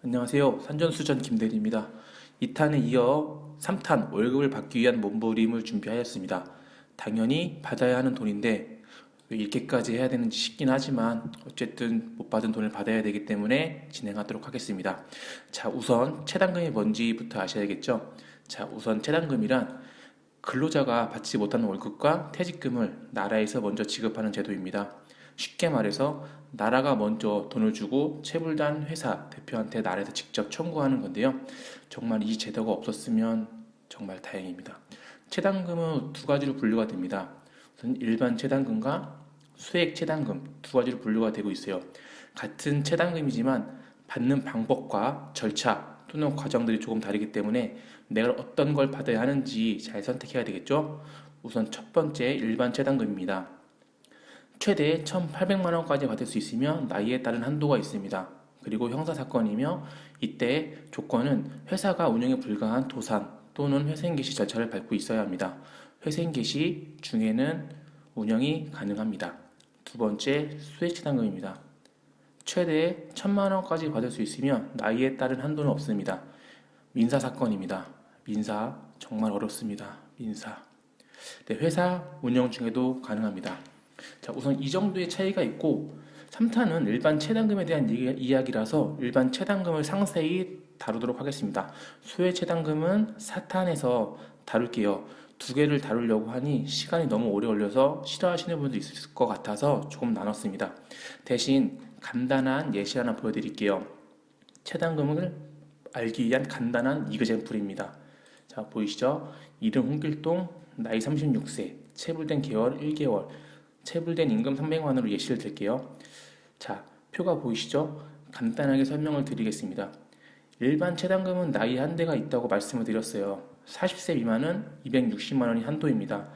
안녕하세요. 산전수전 김대리입니다. 2탄에 이어 3탄 월급을 받기 위한 몸부림을 준비하였습니다. 당연히 받아야 하는 돈인데 왜 이렇게까지 해야 되는지 싶긴 하지만 어쨌든 못 받은 돈을 받아야 되기 때문에 진행하도록 하겠습니다. 자, 우선 체당금이 뭔지부터 아셔야겠죠? 자, 우선 체당금이란 근로자가 받지 못하는 월급과 퇴직금을 나라에서 먼저 지급하는 제도입니다. 쉽게 말해서 나라가 먼저 돈을 주고 체불단 회사 대표한테 나라에서 직접 청구하는 건데요. 정말 이 제도가 없었으면 정말 다행입니다. 체당금은 두 가지로 분류가 됩니다. 우선 일반 체당금과 수액 체당금 두 가지로 분류가 되고 있어요. 같은 체당금이지만 받는 방법과 절차 또는 과정들이 조금 다르기 때문에 내가 어떤 걸 받아야 하는지 잘 선택해야 되겠죠. 우선 첫 번째 일반 체당금입니다. 최대 1,800만 원까지 받을 수 있으며 나이에 따른 한도가 있습니다. 그리고 형사사건이며 이때 조건은 회사가 운영에 불가한 도산 또는 회생 개시 절차를 밟고 있어야 합니다. 회생 개시 중에는 운영이 가능합니다. 두 번째 수혜치당금입니다. 최대 1,000만 원까지 받을 수 있으며 나이에 따른 한도는 없습니다. 민사사건입니다. 민사 정말 어렵습니다. 민사. 네, 회사 운영 중에도 가능합니다. 자, 우선 이 정도의 차이가 있고 3탄은 일반 체당금에 대한 이야기라서 일반 체당금을 상세히 다루도록 하겠습니다. 소액 체당금은 4탄에서 다룰게요. 두 개를 다루려고 하니 시간이 너무 오래 걸려서 싫어하시는 분도 있을 것 같아서 조금 나눴습니다. 대신 간단한 예시 하나 보여드릴게요. 체당금을 알기 위한 간단한 이그젠플입니다. 자, 보이시죠? 이름 홍길동, 나이 36세, 체불된 개월 1개월, 체불된 임금 300만 원으로 예시를 들게요. 자, 표가 보이시죠? 간단하게 설명을 드리겠습니다. 일반 체당금은 나이 한대가 있다고 말씀을 드렸어요. 40세 미만은 260만 원이 한도입니다.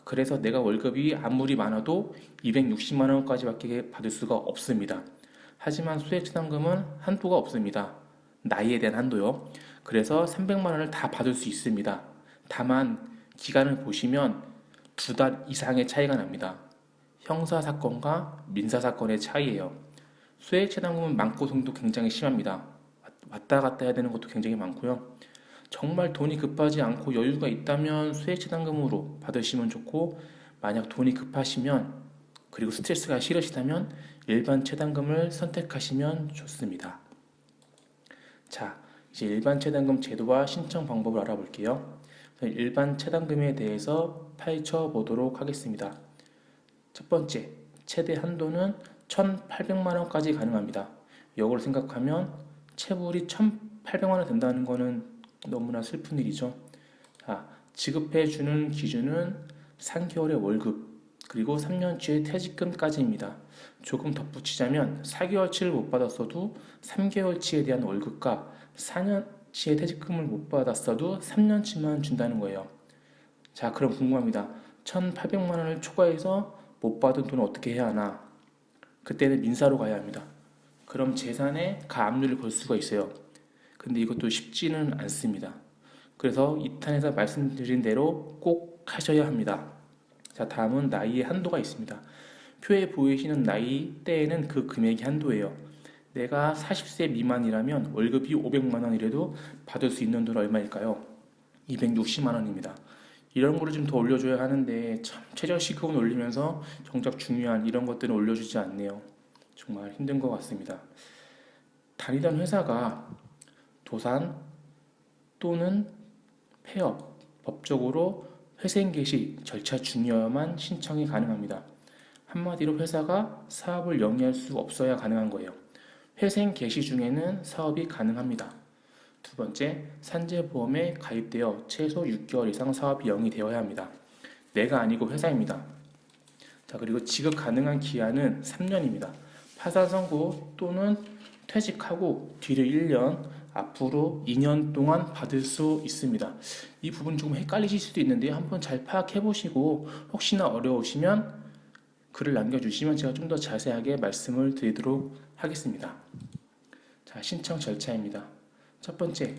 그래서 내가 월급이 아무리 많아도 260만 원까지밖에 받을 수가 없습니다. 하지만 수액체당금은 한도가 없습니다. 나이에 대한 한도요. 그래서 300만 원을 다 받을 수 있습니다. 다만 기간을 보시면 2달 이상의 차이가 납니다. 형사사건과 민사사건의 차이예요. 수액체당금은 망고송도 굉장히 심합니다. 왔다 갔다 해야 되는 것도 굉장히 많고요. 정말 돈이 급하지 않고 여유가 있다면 수액체당금으로 받으시면 좋고, 만약 돈이 급하시면 그리고 스트레스가 싫으시다면 일반 체당금을 선택하시면 좋습니다. 자, 이제 일반 체당금 제도와 신청 방법을 알아볼게요. 일반 체당금에 대해서 파헤쳐 보도록 하겠습니다. 첫 번째, 최대 한도는 1,800만 원까지 가능합니다. 역으로 생각하면 체불이 1,800만 원 된다는 것은 너무나 슬픈 일이죠. 자, 지급해주는 기준은 3개월의 월급, 그리고 3년치의 퇴직금까지입니다. 조금 덧붙이자면 4개월치를 못 받았어도 3개월치에 대한 월급과 4년치의 퇴직금을 못 받았어도 3년치만 준다는 거예요. 자, 그럼 궁금합니다. 1,800만 원을 초과해서 못 받은 돈을 어떻게 해야 하나? 그때는 민사로 가야 합니다. 그럼 재산에 가압류를 걸 수가 있어요. 근데 이것도 쉽지는 않습니다. 그래서 2탄에서 말씀드린 대로 꼭 하셔야 합니다. 자, 다음은 나이의 한도가 있습니다. 표에 보이시는 나이대에는 그 금액이 한도예요. 내가 40세 미만이라면 월급이 500만 원이라도 받을 수 있는 돈 얼마일까요? 260만 원입니다. 이런 거를 좀 더 올려줘야 하는데 참 최저시급은 올리면서 정작 중요한 이런 것들은 올려주지 않네요. 정말 힘든 것 같습니다. 다니던 회사가 도산 또는 폐업, 법적으로 회생 개시 절차 중이어야만 신청이 가능합니다. 한마디로 회사가 사업을 영위할 수 없어야 가능한 거예요. 회생 개시 중에는 사업이 가능합니다. 두 번째, 산재보험에 가입되어 최소 6개월 이상 사업이 영위되어야 합니다. 내가 아니고 회사입니다. 자, 그리고 지급 가능한 기한은 3년입니다. 파산 선고 또는 퇴직하고 뒤로 1년, 앞으로 2년 동안 받을 수 있습니다. 이 부분 조금 헷갈리실 수도 있는데요. 한번 잘 파악해 보시고 혹시나 어려우시면 글을 남겨주시면 제가 좀 더 자세하게 말씀을 드리도록 하겠습니다. 자, 신청 절차입니다. 첫 번째,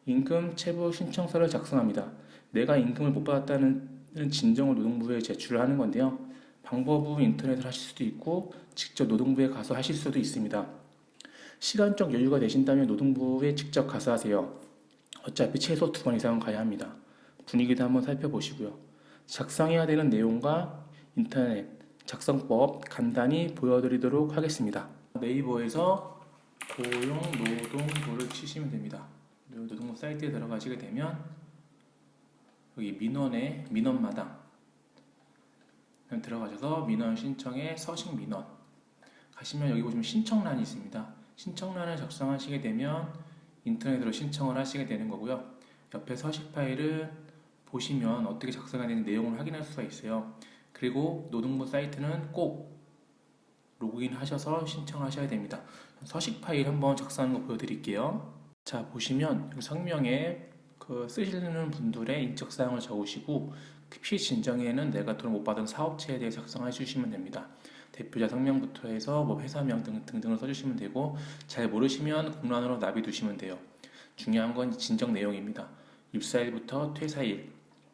임금 체불 신청서를 작성합니다. 내가 임금을 못 받았다는 진정을 노동부에 제출하는 건데요. 방법은 인터넷을 하실 수도 있고 직접 노동부에 가서 하실 수도 있습니다. 시간적 여유가 되신다면 노동부에 직접 가서 하세요. 어차피 최소 2번 이상은 가야 합니다. 분위기도 한번 살펴보시고요. 작성해야 되는 내용과 인터넷 작성법 간단히 보여드리도록 하겠습니다. 네이버에서 고용노동부를 치시면 됩니다. 노동부 사이트에 들어가시게 되면 여기 민원의 민원마당 들어가셔서 민원 신청에 서식 민원 가시면 여기 보시면 신청란이 있습니다. 신청란을 작성하시게 되면 인터넷으로 신청을 하시게 되는 거고요. 옆에 서식 파일을 보시면 어떻게 작성해야 되는 내용을 확인할 수가 있어요. 그리고 노동부 사이트는 꼭 로그인 하셔서 신청하셔야 됩니다. 서식 파일 한번 작성하는 거 보여드릴게요. 자, 보시면 성명에 쓰시는 분들의 인적사항을 적으시고 피신청에는 내가 돈을 못 받은 사업체에 대해 작성해 주시면 됩니다. 대표자 성명부터 해서 회사명 등등을 써주시면 되고, 잘 모르시면 공란으로 납입두시면 돼요. 중요한 건 진정 내용입니다. 입사일부터 퇴사일,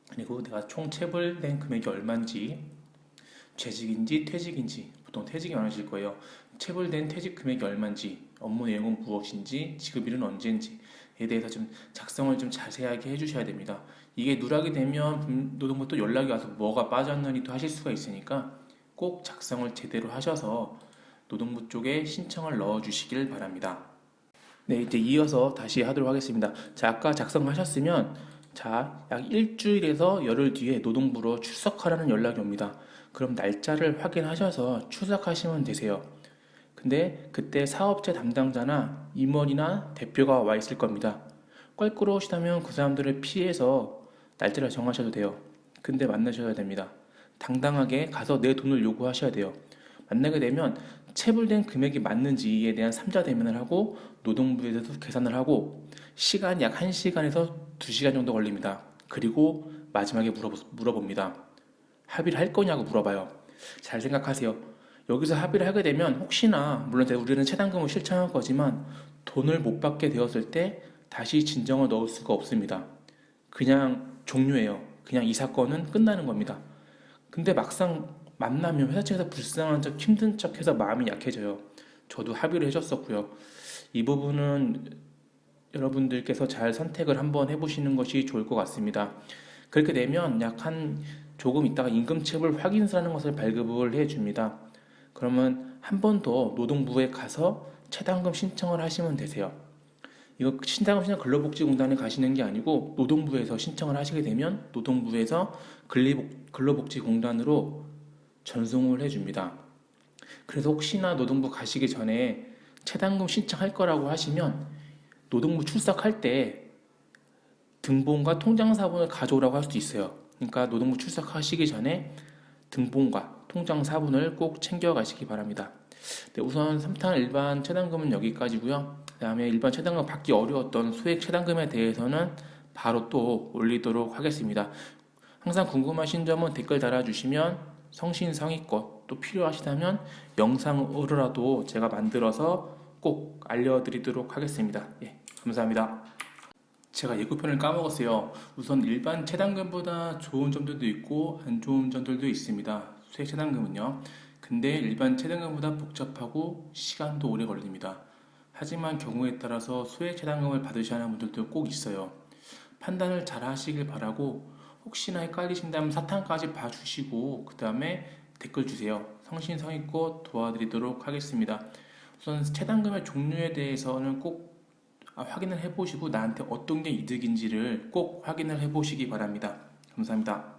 그리고 내가 총 체불된 금액이 얼마인지, 재직인지 퇴직인지, 보통 퇴직이 많으실 거예요. 체불된 퇴직 금액이 얼마인지, 업무 내용은 무엇인지, 지급일은 언제인지에 대해서 좀 작성을 좀 자세하게 해주셔야 됩니다. 이게 누락이 되면 노동부 또 연락이 와서 뭐가 빠졌느니 또 하실 수가 있으니까 꼭 작성을 제대로 하셔서 노동부 쪽에 신청을 넣어 주시길 바랍니다. 네, 이제 이어서 다시 하도록 하겠습니다. 자, 아까 작성하셨으면 약 일주일에서 열흘 뒤에 노동부로 출석하라는 연락이 옵니다. 그럼 날짜를 확인하셔서 출석하시면 되세요. 근데 그때 사업체 담당자나 임원이나 대표가 와 있을 겁니다. 껄끄러우시다면 그 사람들을 피해서 날짜를 정하셔도 돼요. 근데 만나셔야 됩니다. 당당하게 가서 내 돈을 요구하셔야 돼요. 만나게 되면 체불된 금액이 맞는지에 대한 3자 대면을 하고 노동부에서 계산을 하고 시간 약 1시간에서 2시간 정도 걸립니다. 그리고 마지막에 물어봅니다. 합의를 할 거냐고 물어봐요. 잘 생각하세요. 여기서 합의를 하게 되면 혹시나 물론 우리는 체당금을 실천할 거지만 돈을 못 받게 되었을 때 다시 진정을 넣을 수가 없습니다. 그냥 종료해요. 그냥 이 사건은 끝나는 겁니다. 근데 막상 만나면 회사 측에서 불쌍한 척 힘든 척 해서 마음이 약해져요. 저도 합의를 해줬었고요. 이 부분은 여러분들께서 잘 선택을 한번 해보시는 것이 좋을 것 같습니다. 그렇게 되면 조금 있다가 임금체불 확인서라는 것을 발급을 해줍니다. 그러면 한 번 더 노동부에 가서 체당금 신청을 하시면 되세요. 이거 신당금 신청 근로복지공단에 가시는 게 아니고 노동부에서 신청을 하시게 되면 노동부에서 근로복지공단으로 전송을 해줍니다. 그래서 혹시나 노동부 가시기 전에 체당금 신청할 거라고 하시면 노동부 출석할 때 등본과 통장사본을 가져오라고 할 수도 있어요. 그러니까 노동부 출석하시기 전에 등본과 통장사본을 꼭 챙겨가시기 바랍니다. 네, 우선 3탄 일반 체당금은 여기까지고요. 그 다음에 일반 체당금 받기 어려웠던 소액 체당금에 대해서는 바로 또 올리도록 하겠습니다. 항상 궁금하신 점은 댓글 달아주시면 성신성의껏 또 필요하시다면 영상으로라도 제가 만들어서 꼭 알려드리도록 하겠습니다. 예, 감사합니다. 제가 예고편을 까먹었어요. 우선 일반 체당금보다 좋은 점들도 있고 안 좋은 점들도 있습니다. 수액 체당금은요. 근데 일반 체당금보다 복잡하고 시간도 오래 걸립니다. 하지만 경우에 따라서 수액 체당금을 받으셔야 하는 분들도 꼭 있어요. 판단을 잘 하시길 바라고 혹시나 헷갈리신다면 사탕까지 봐주시고 그 다음에 댓글 주세요. 성신성의껏 도와드리도록 하겠습니다. 우선 체당금의 종류에 대해서는 꼭 확인을 해보시고 나한테 어떤 게 이득인지를 꼭 확인을 해보시기 바랍니다. 감사합니다.